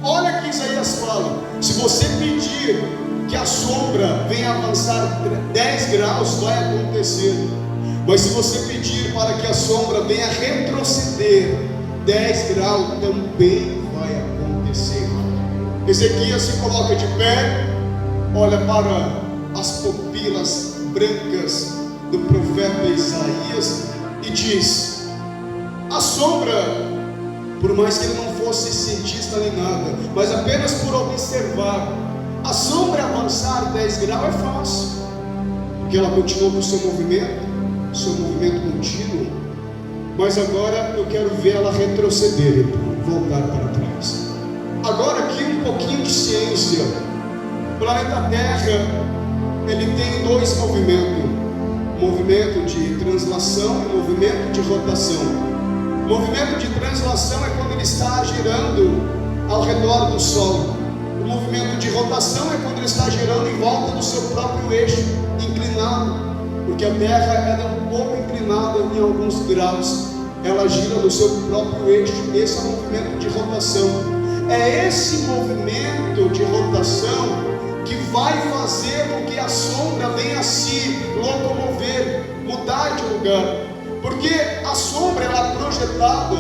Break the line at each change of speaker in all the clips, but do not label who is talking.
Olha que Isaías fala: se você pedir que a sombra venha avançar 10 graus, vai acontecer. Mas se você pedir para que a sombra venha retroceder 10 graus, também vai acontecer. Ezequias se coloca de pé, olha para as pupilas brancas do profeta Isaías e diz: a sombra, por mais que ele não fosse cientista nem nada, mas apenas por observar, a sombra avançar 10 graus é fácil, porque ela continuou com o seu movimento contínuo. Mas agora eu quero ver ela retroceder, voltar para trás. Agora aqui um pouquinho de ciência. O planeta Terra, ele tem dois movimentos: movimento de translação e movimento de rotação. O movimento de translação é quando ele está girando ao redor do Sol. O movimento de rotação é quando ele está girando em volta do seu próprio eixo, inclinado, porque a Terra ela é um pouco inclinada em alguns graus, ela gira no seu próprio eixo. Esse é o movimento de rotação. É esse movimento de rotação que vai fazer com que a sombra venha se locomover, mudar de lugar, porque a sombra ela é projetada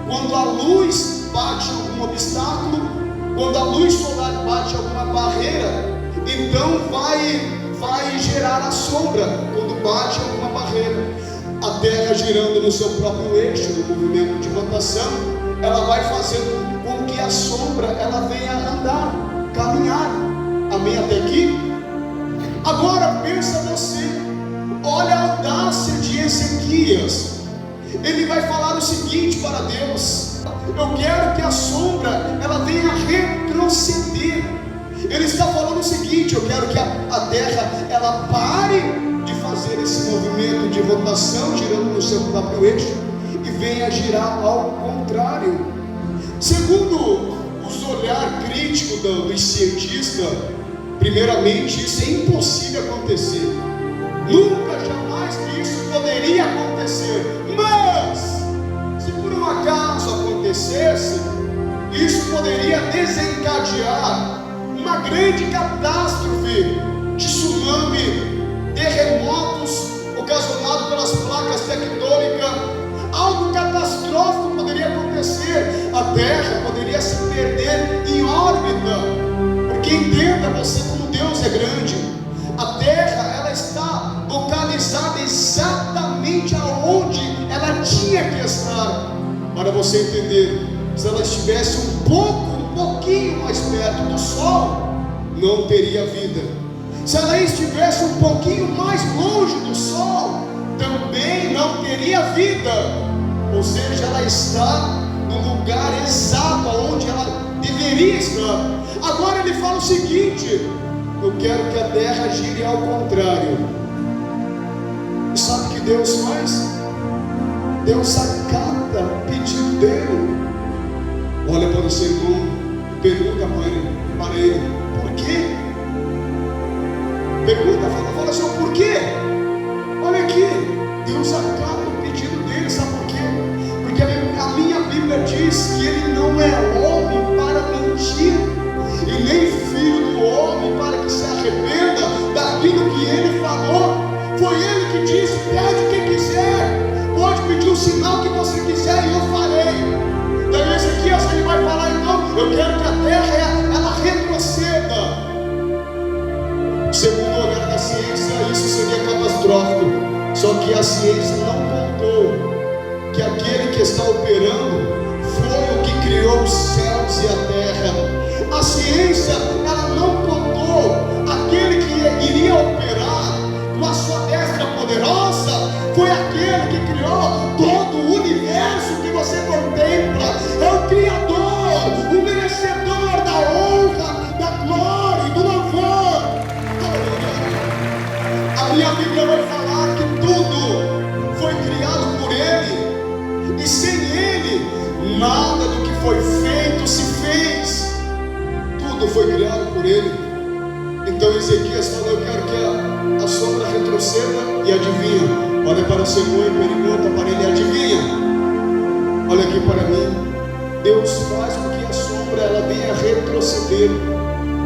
quando a luz bate em algum obstáculo, quando a luz solar bate em alguma barreira, então vai gerar a sombra quando bate em alguma barreira. A Terra girando no seu próprio eixo, no movimento de rotação, ela vai fazendo com que a sombra ela venha andar, caminhar. Amém até aqui? Agora pensa você, olha a audácia de Ezequias. Ele vai falar o seguinte para Deus: eu quero que a sombra ela venha retroceder. Ele está falando o seguinte: eu quero que a Terra ela pare de fazer esse movimento de rotação, girando no seu próprio eixo, e venha girar ao contrário. Segundo os olhar crítico dos cientistas, primeiramente isso é impossível acontecer. Nunca, jamais que isso poderia acontecer. Mas se por um acaso acontecesse, isso poderia desencadear uma grande catástrofe de tsunami, terremotos ocasionados pelas placas tectônicas. Algo catastrófico poderia acontecer. A Terra poderia se perder em órbita. Porque entenda você como Deus é grande. A Terra ela está localizada exatamente aonde ela tinha que estar. Para você entender, se ela estivesse um pouquinho mais perto do Sol, não teria vida. Se ela estivesse um pouquinho mais longe do Sol, também não teria vida. Ou seja, ela está no lugar exato onde ela deveria estar. Agora ele fala o seguinte: eu quero que a Terra gire ao contrário. E sabe o que Deus faz? Deus acata o pedido dele. Olha para o seu irmão e pergunta para ele: por quê? Pergunta, fala assim: por quê? Olha aqui, Deus acata o pedido dele. Sabe por quê? Porque a minha Bíblia diz que ele não é homem para mentir, e nem filho do homem para que se arrependa daquilo que ele falou. Foi ele que disse: pede o que quiser, pode pedir o sinal que você quiser e eu farei. Daí Ezequias ele vai falar: então eu quero que a Terra ela retroceda. Segundo o olhar da ciência, isso seria catastrófico. Só que a ciência não contou que aquele que está operando foi o que criou os céus e a terra. A ciência ela não contou aquele que iria operar com a sua destra poderosa foi aquele que criou todo o universo que você contempla. É o Criador, o merecedor da honra, da glória e do louvor. A minha Bíblia vai falar que tudo foi criado por Ele, e sem Ele nada do que foi feito se fez. Tudo foi criado por Ele. Então Ezequias falou: eu quero que a sombra retroceda. E adivinha? Olha para o seu irmão e pergunta para ele: adivinha? Olha aqui para mim. Deus faz com que a sombra ela venha retroceder retroceder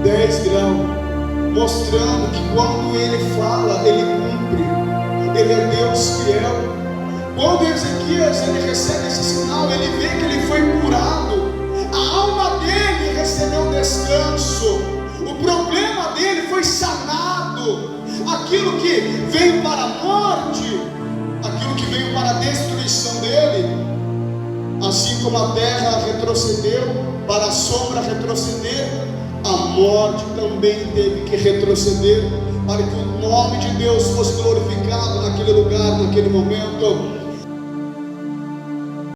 10 graus, mostrando que quando Ele fala, Ele cumpre. Ele é Deus fiel. Quando Ezequias ele recebe esse sinal, ele vê que ele foi curado, a alma dele recebeu descanso, o problema dele foi sanado, aquilo que veio para a morte, aquilo que veio para a destruição dele, assim como a terra retrocedeu para a sombra retroceder, a morte também teve que retroceder para que o nome de Deus fosse glorificado naquele lugar, naquele momento.